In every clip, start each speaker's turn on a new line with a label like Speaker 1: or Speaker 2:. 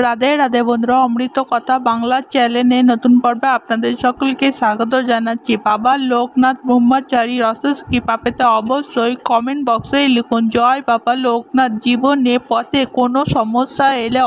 Speaker 1: রাধে রাধে বন্ধুরা, অমৃত কথা বাংলা চ্যানেলে নতুন পর্বে আপনাদের সকলকে স্বাগত জানাচ্ছি। বাবা লোকনাথ ব্রহ্মচারী রসস কৃপা পেতে অবশ্যই কমেন্ট বক্সে লিখুন জয় বাবা লোকনাথ। জীবনে পথে কোনো সমস্যা এলে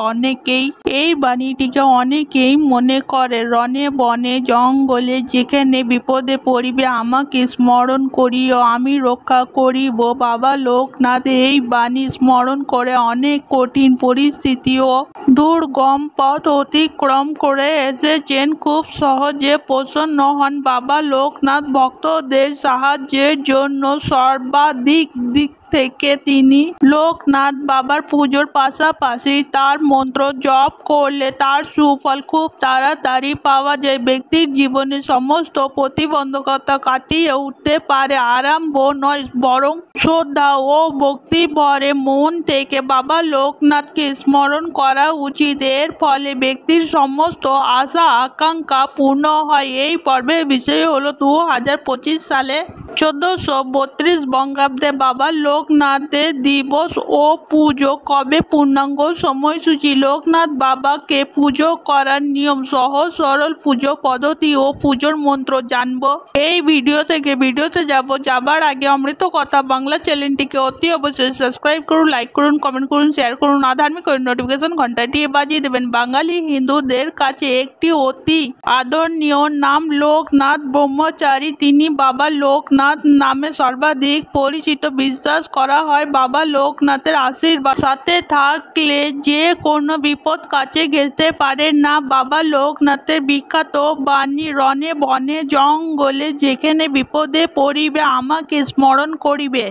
Speaker 1: এই বাণীটিকে অনেকেই মনে করে রনে বনে জঙ্গলে যেখানে বিপদে পড়িবে আমাকে স্মরণ করিও আমি রক্ষা করিব। বাবা লোকনাথ এই বাণী স্মরণ করে অনেক কঠিন পরিস্থিতি ও দুর্গম পথ অতিক্রম করে এসেছেন। খুব সহজে প্রসন্ন হন বাবা লোকনাথ ভক্তদের সাহায্যের জন্য। সর্বাধিক দিক থেকে তিনি লোকনাথ বাবার পুজোর পাশাপাশি তার মন্ত্র জপ করলে তার সুফল খুব তাড়াতাড়ি পাওয়া যায়। ব্যক্তির জীবনে সমস্ত প্রতিবন্ধকতা কাটিয়ে উঠতে পারে। আরম্ভ নয় বরং শ্রদ্ধা ও ভক্তি ভরে মন থেকে বাবা লোকনাথকে স্মরণ করা উচিত। এর ফলে ব্যক্তির সমস্ত আশা আকাঙ্ক্ষা পূর্ণ হয়। এই পর্বের বিষয় হলো 2025 সালে 1432 বঙ্গাব্দে বাবা লোকনাথের দিবস ও পুজো কবে। পূর্ণাঙ্গ সময়সূচি, লোকনাথ বাবাকে পুজো করার নিয়ম, সহজ সরল পুজো পদ্ধতি ও পুজোর মন্ত্র জানবো এই ভিডিও থেকে। ভিডিওতে যাবার আগে অমৃত কথা বাংলা চ্যানেলটিকে অতি অবশ্যই সাবস্ক্রাইব করুন, লাইক করুন, কমেন্ট করুন, শেয়ার করুন, আধার্মিক নোটিফিকেশন ঘন্টাটি বাজিয়ে দেবেন। বাঙালি হিন্দুদের কাছে একটি অতি আদরণীয় নাম লোকনাথ ব্রহ্মচারী। তিনি বাবা লোকনাথ নামে সর্বাধিক পরিচিত। বিশ্বাস করা হয় বাবা লোকনাথের আশীর্বাদ সাথে থাকলে যে কোনো বিপদ কাছে ঘেঁষতে পারে না। বাবা লোকনাথের বিখ্যাত বাণী রনে বনে জঙ্গলে যেখানে বিপদে পড়িবে আমাকে স্মরণ করিবে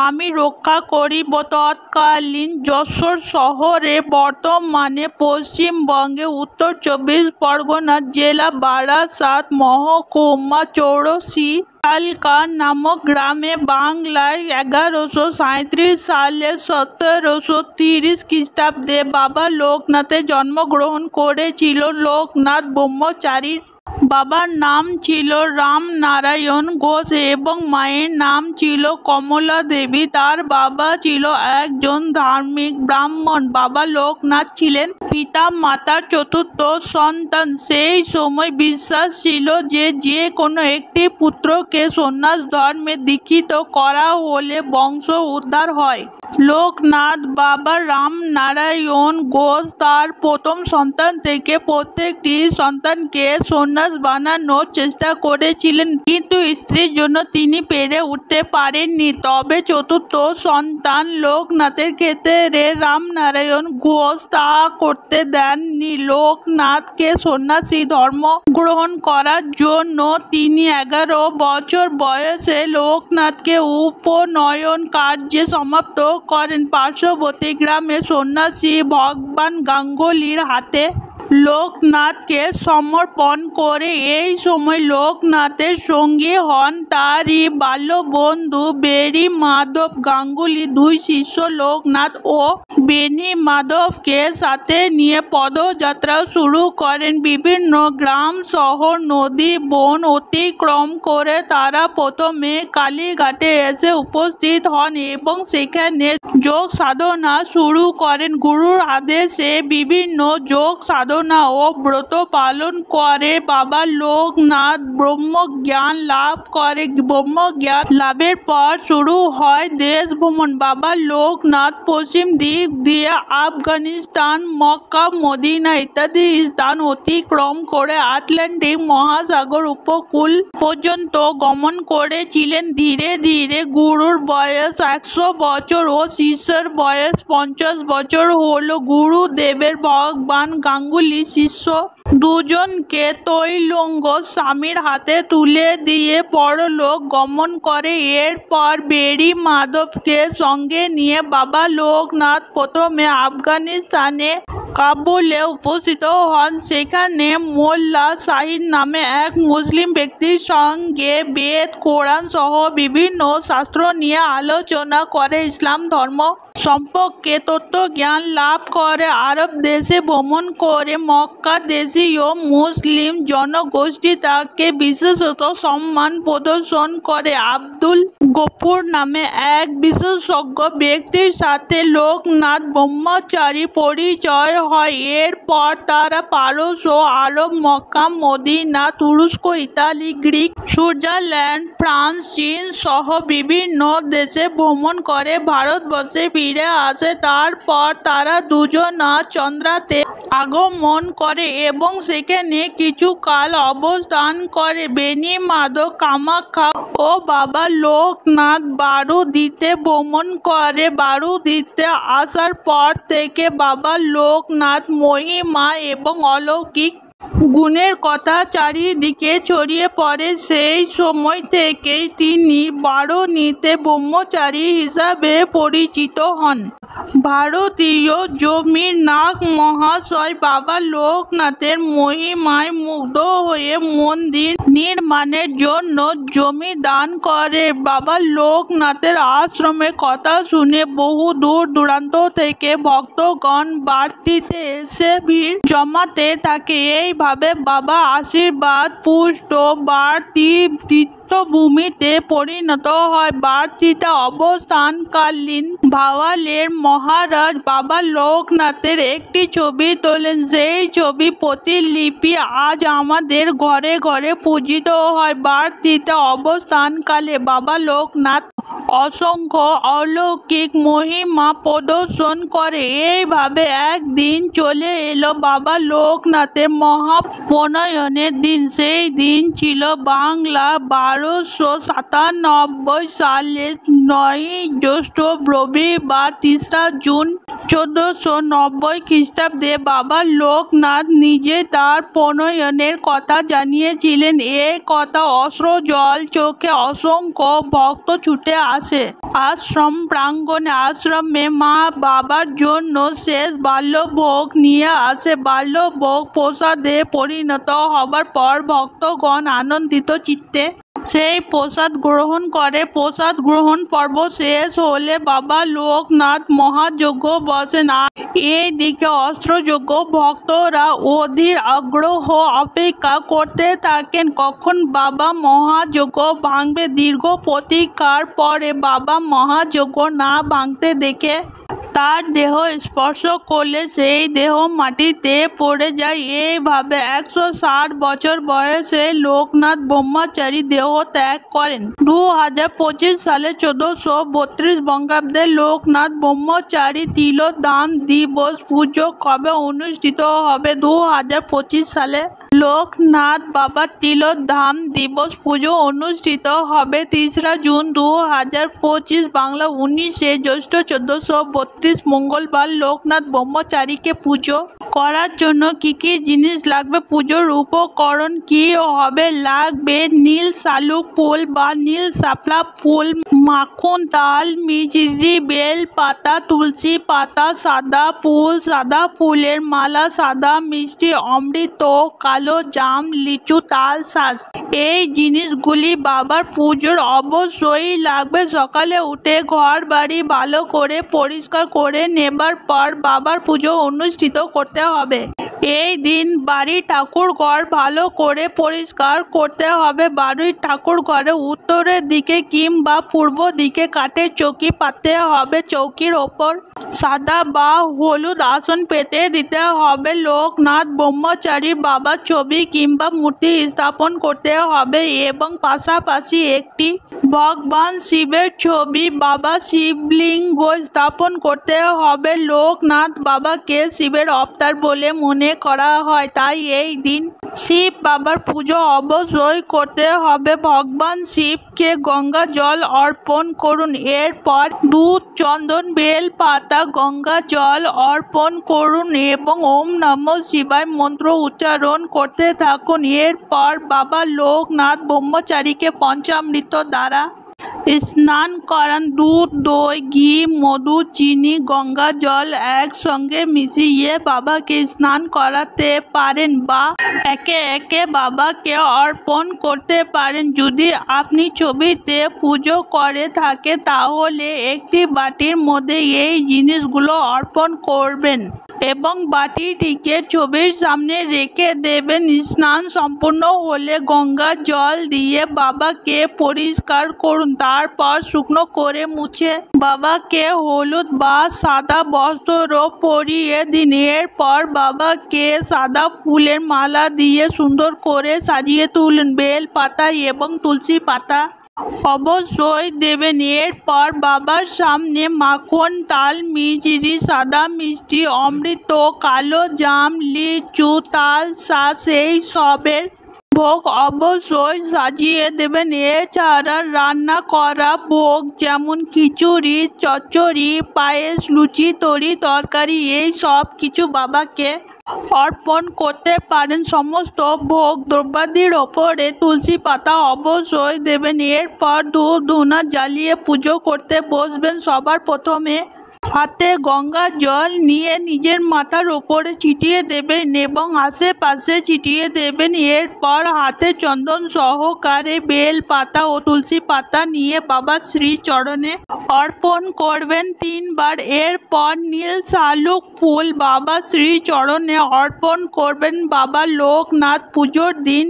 Speaker 1: আমি রক্ষা করিব। তৎকালীন যশোর শহরে বর্তমানে পশ্চিমবঙ্গে উত্তর 24 পরগনা জেলা বারাসাত মহকুমা 84 কালকা নামক গ্রামে বাংলায় 1137 সালে 1730 খ্রিস্টাব্দে বাবা লোকনাথের জন্মগ্রহণ করেছিল। লোকনাথ ব্রহ্মচারীর বাবার নাম ছিল রামনারায়ণ ঘোষ এবং মায়ের নাম ছিল কমলা দেবী। তার বাবা ছিল একজন ধার্মিক ব্রাহ্মণ। বাবা লোকনাথ ছিলেন পিতা মাতার চতুর্থ সন্তান। সেই সময় বিশ্বাস ছিল যে কোনো একটি পুত্রকে সন্ন্যাস ধর্মে দীক্ষিত করা হলে বংশ উদ্ধার হয়। লোকনাথ বাবা রামনারায়ণ ঘোষ তার প্রথম সন্তান থেকে প্রত্যেকটি সন্তানকে সন্ন্যাস বানানোর চেষ্টা করেছিলেন, কিন্তু স্ত্রীর জন্য তিনি পেরে উঠতে পারেননি। তবে চতুর্থ সন্তান লোকনাথের ক্ষেত্রে রামনারায়ণ ঘোষ তা করতে দেননি। লোকনাথকে সন্ন্যাসী ধর্ম গ্রহণ করার জন্য তিনি 11 বছর বয়সে লোকনাথকে উপনয়ন কার্যে সমাপ্ত করেন। পার্শ্ববর্তী গ্রামে সন্ন্যাসী ভগবান গাঙ্গুলির হাতে লোকনাথকে সমর্পণ করে। এই সময় লোকনাথের সঙ্গী হন তারই বাল্যবন্ধু বেণী মাধব গাঙ্গুলি। দুই শিষ্য লোকনাথ ও বেণী মাধবকে সাথে নিয়ে পদযাত্রা শুরু করেন। বিভিন্ন গ্রাম শহর নদী বন অতিক্রম করে তারা প্রথমে কালীঘাটে এসে উপস্থিত হন এবং সেখানে যোগ সাধনা শুরু করেন। গুরুর আদেশে বিভিন্ন যোগ সাধনা ও ব্রত পালন করে বাবা লোকনাথ ব্রহ্মজ্ঞান লাভ করে। ব্রহ্মজ্ঞান লাভের পর শুরু হয় দেশ ভ্রমণ। বাবা লোকনাথ পশ্চিম দিক দিয়ে আফগানিস্তান, মক্কা, মদিনা ইত্যাদি স্থান অতিক্রম করে আটলান্টিক মহাসাগর উপকূল পর্যন্ত গমন করেছিলেন। ধীরে ধীরে গুরুর বয়স 100 বছর ও শিষ্যের বয়স 50 বছর হলো। গুরুদেবের ভগবান গাঙ্গুলি শিষ্য দুজনকে তৈলঙ্গ স্বামীর হাতে তুলে দিয়ে পরলোক গমন করে। এরপর বেণী মাধবকে সঙ্গে নিয়ে বাবা লোকনাথ প্রথমে আফগানিস্তানে কাবুলে উপস্থিত হন। সেখানে মোল্লা সাহিদ নামে এক মুসলিম ব্যক্তির সঙ্গে বেদ, কোরআন সহ বিভিন্ন শাস্ত্র নিয়ে আলোচনা করে ইসলাম ধর্ম সম্পর্কে তত্ত্বজ্ঞান লাভ করে। আরব দেশে ভ্রমণ করে মক্কা দেশে দেশীয় মুসলিম জনগোষ্ঠী তাকে বিশেষত সম্মান প্রদর্শন করে। আব্দুল গফুর নামে এক বিশেষজ্ঞ ব্যক্তির সাথে লোকনাথ ব্রহ্মচারীর পরিচয় হয়। এরপর তারা পারস্য, আরব, মক্কা, মদিনা, তুরস্ক, ইতালি, গ্রিক, সুইজারল্যান্ড, ফ্রান্স, চীন সহ বিভিন্ন দেশে ভ্রমণ করে ভারতবর্ষে ফিরে আসে। তারপর তারা দুজনা চন্দ্রাতে আগমন করে এবং সেখানে কিছুকাল অবস্থান করে। বেনি মাধব, কামাখ্যা ও বাবা লোকনাথ বারুদিতে ভ্রমণ করে। বারুদিতে আসার পর থেকে বাবা লোকনাথ মহিমা এবং অলৌকিক গুণের কথা চারিদিকে ছড়িয়ে পড়ে। সেই সময় থেকেই তিনি বারাণসীতে ব্রহ্মচারী হিসাবে পরিচিত হন। ভারতীয় জমির নাগ মহাশয় বাবা লোকনাথের মহিমায় মুগ্ধ হয়ে মন্দির নির্মাণের জন্য জমি দান করে। বাবা লোকনাথের আশ্রমের কথা শুনে বহু দূর দূরান্ত থেকে ভক্তগণ বাড়তিতে এসে ভিড় জমাতে থাকে। এইভাবে বাবা আশীর্বাদ পুষ্ট বাড়তি তীর্থভূমিতে পরিণত হয়। বাড়তিতে অবস্থানকালীন ভাওয়ালের মহারাজ বাবা লোকনাথের একটি ছবি তোলেন। সেই ছবি প্রতিলিপি আজ আমাদের ঘরে ঘরে পূজিত হয়। বাড়তিতে অবস্থানকালে বাবা লোকনাথ অসংখ্য অলৌকিক মহিমা প্রদর্শন করে। এইভাবে একদিন চলে এলো বাবা লোকনাথের মহাপ্রণয়নের দিন। সেই দিন ছিল বাংলা 1297 সালের 9 জ্যৈষ্ঠ রবিবার 3 জুন 1490 খ্রিস্টাব্দে। বাবা লোকনাথ নিজে তার প্রণয়নের কথা জানিয়েছিলেন। এ কথা অশ্রুজল চোখে অসংখ্য ভক্ত ছুটে আসে আশ্রম প্রাঙ্গণে। আশ্রমে মা বাবার জন্য শেষ বাল্যভোগ নিয়ে আসে। বাল্যভোগ প্রসাদে পরিণত হবার পর ভক্তগণ আনন্দিত চিত্তে সেই প্রসাদ গ্রহণ করে। প্রসাদ গ্রহণ পর্ব শেষ হলে বাবা লোকনাথ মহাযজ্ঞ বসেন। আর এইদিকে অস্ত্রযোগ্য ভক্তরা অধীর আগ্রহ অপেক্ষা করতে থাকেন কখন বাবা মহাযজ্ঞ ভাঙবে। দীর্ঘ প্রতীক্ষার পরে বাবা মহাযজ্ঞ না ভাঙতে দেখে তার দেহ স্পর্শ করলে সেই দেহ মাটিতে পড়ে যায়। এইভাবে 160 বছর বয়সে লোকনাথ ব্রহ্মচারী দেহ ত্যাগ করেন। 2025 সালে 1432 বঙ্গাব্দে লোকনাথ ব্রহ্মচারী তিলোধাম দিবস পুজো কবে অনুষ্ঠিত হবে? 2025 সালে লোকনাথ বাবার তিলোধাম দিবস পুজো অনুষ্ঠিত হবে 3 জুন 2025 বাংলা 19 জ্যৈষ্ঠ 1432 মঙ্গলবার। লোকনাথ ব্রহ্মচারীকে পুজো করার জন্য কি কি জিনিস লাগবে? পুজোর উপকরণ কি হবে? লাগবে নীল শালুক ফুল বা নীল শাপলা ফুল, মাখন, তাল, মিছরি, বেল পাতা, তুলসী পাতা, সাদা ফুল, সাদা ফুলের মালা, সাদা মিষ্টি, অমৃত, কালো জাম, লিচু, তাল, শাঁস। এই জিনিসগুলি বাবার পুজোর অবশ্যই লাগবে। সকালে উঠে ঘর বাড়ি ভালো করে পরিষ্কার করে নেবার পর বাবার পুজো অনুষ্ঠিত করতে হবে। এই দিন বাড়ির ঠাকুর ঘর ভালো করে পরিষ্কার করতে হবে। বাড়ির ঠাকুর ঘরে উত্তরের দিকে কিংবা পূর্ব দিকে কাঠের চৌকি পাততে হবে। চৌকির ওপর সাদা বা হলুদ আসন পেতে দিতে হবে। লোকনাথ ব্রহ্মচারী বাবার ছবি কিংবা মূর্তি স্থাপন করতে হবে এবং পাশাপাশি একটি ভগবান শিবের ছবি বাবা শিবলিঙ্গ স্থাপন করতে হবে। লোকনাথ বাবাকে শিবের অবতার বলে মনে করা হয়, তাই এই দিন শিব বাবার পুজো অবশ্যই করতে হবে। ভগবান শিবকে গঙ্গা জল অর্পণ করুন। এরপর দুধ, চন্দন, বেল পাতা গঙ্গা জল অর্পণ করুন এবং ওম নমঃ শিবায় মন্ত্র উচ্চারণ করতে থাকুন। এরপর বাবা লোকনাথ ব্রহ্মচারীকে পঞ্চামৃত দ্বারা স্নান করান। দুধ, দই, ঘি, মধু, চিনি, গঙ্গা জল একসঙ্গে মিশিয়ে বাবাকে স্নান করাতে পারেন বা একে একে বাবাকে অর্পণ করতে পারেন। যদি আপনি ছবিতে পুজো করে থাকে তাহলে একটি বাটির মধ্যে এই জিনিসগুলো অর্পণ করবেন এবং বাটিটিকে ছবির সামনে রেখে দেবেন। স্নান সম্পূর্ণ হলে গঙ্গা জল দিয়ে বাবাকে পরিষ্কার করুন। তারপর শুকনো করে মুছে বাবাকে হলুদ বা সাদা বস্ত্র পরিয়ে দিন। এরপর বাবাকে সাদা ফুলের মালা দিয়ে সুন্দর করে সাজিয়ে তুলুন। বেল পাতা এবং তুলসী পাতা অবশ্যই দেবেন। এরপর বাবার সামনে মাখন, তাল, মিছরি, সাদা মিষ্টি, অমৃত, কালো জাম, লিচু, তাল শাঁস এই সবের ভোগ অবশ্যই সাজিয়ে দেবেন। এছাড়া রান্না করা ভোগ যেমন খিচুড়ি, চচ্চড়ি, পায়েস, লুচি, তরি তরকারি এই সব কিছু বাবাকে অর্পণ করতে পারেন। সমস্ত ভোগ দ্রব্যাদির ওপরে তুলসী পাতা অবশ্যই দেবেন। এরপর ধূপ ধুনা জ্বালিয়ে পুজো করতে বসবেন। সবার প্রথমে হাতে গঙ্গা জল নিয়ে নিজের মাথার উপরে ছিটিয়ে দেবেন এবং আশেপাশে ছিটিয়ে দেবেন। এরপর হাতে চন্দন সহকারে বেল পাতা ও তুলসী পাতা নিয়ে বাবার শ্রীচরণে অর্পণ করবেন 3 বার। এরপর নীল শালুক ফুল বাবার শ্রীচরণে অর্পণ করবেন। বাবা লোকনাথ পুজোর দিন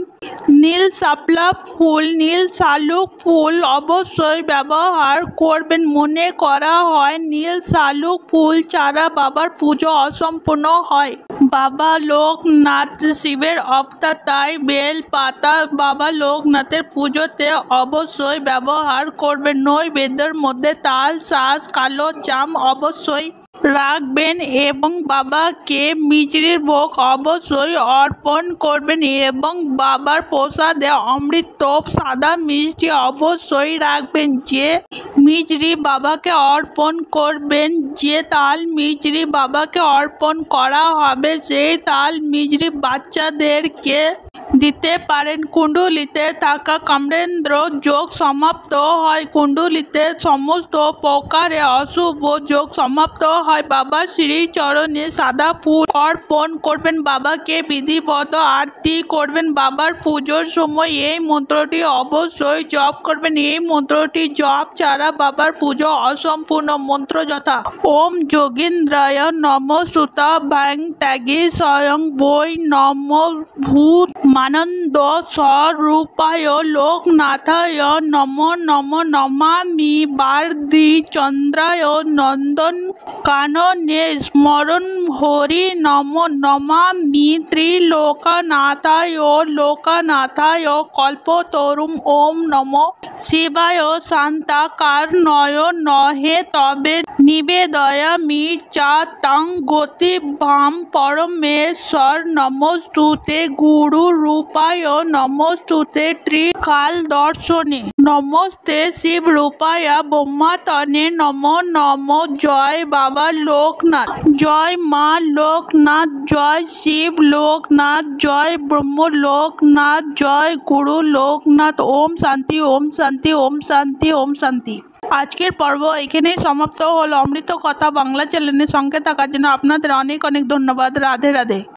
Speaker 1: নীল শাপলা ফুল, নীল শালুক ফুল অবশ্যই ব্যবহার করবেন। মনে করা হয় নীল শালুক ফুল ছাড়া বাবার পুজো অসম্পূর্ণ হয়। বাবা লোকনাথ শিবের অবতার, তাই বেল পাতা বাবা লোকনাথের পুজোতে অবশ্যই ব্যবহার করবেন। নৈবেদ্যের মধ্যে তাল শাঁস, কালো জাম অবশ্যই রাখবেন এবং বাবাকে মিছরির ভোগ অবশ্যই অর্পণ করবেন এবং বাবার প্রসাদে অমৃত, সাদা মিষ্টি অবশ্যই রাখবেন। যে মিছরি বাবাকে অর্পণ করবেন, যে তাল মিছরি বাবাকে অর্পণ করা হবে সেই তাল মিছরি বাচ্চাদেরকে দিতে পারেন। কুণ্ডলিতে থাকা কামেন্দ্র যোগ সমাপ্ত হয়। কুণ্ডলিতে সমস্ত প্রকারে অশুভ যোগ সমাপ্ত হয়। বাবার শ্রীচরণে সাদা ফুল অর্পণ করবেন। বাবাকে বিধিবদ্ধ আরতি করবেন। বাবার পুজোর সময় এই মন্ত্রটি অবশ্যই জপ করবেন। এই মন্ত্রটি জপ ছাড়া বাবার পুজো অসম্পূর্ণ। মন্ত্র যথা: ওম যোগীন্দ্রায় নম সুতা ভ্যাং ত্যাগী স্বয়ং বৈ নম ভূত মানন্দ স্বরূপায় লোকনাথায় নমো নমো নমামি বার্ধি চন্দ্রায় নন্দন কাননে স্মরণ হরি নমো নমামি ত্রিলোকনাথায় লোকনাথায় কল্পতরুম। ওম নমো শিবায় শান্তাকারণয় নহে তবে নিবেদয়ামি চা তং গতিভাম পরমেশ্বর নমস্তুতে গুরু রূপায় নমস্তুতে ত্রিকাল দর্শনে নমস্তে শিব রূপায় ব্রহ্মাতনে নমো নমো। জয় বাবা লোকনাথ, জয় মা লোকনাথ, জয় শিব লোকনাথ, জয় ব্রহ্ম লোকনাথ, জয় গুরু লোকনাথ। ওম শান্তি, ওম শান্তি, ওম শান্তি, ওম শান্তি। আজকের পর্ব এখানেই সমাপ্ত হলো। অমৃত কথা বাংলা চ্যানেলের সঙ্গে থাকার জন্য আপনাদের অনেক অনেক ধন্যবাদ। রাধে রাধে।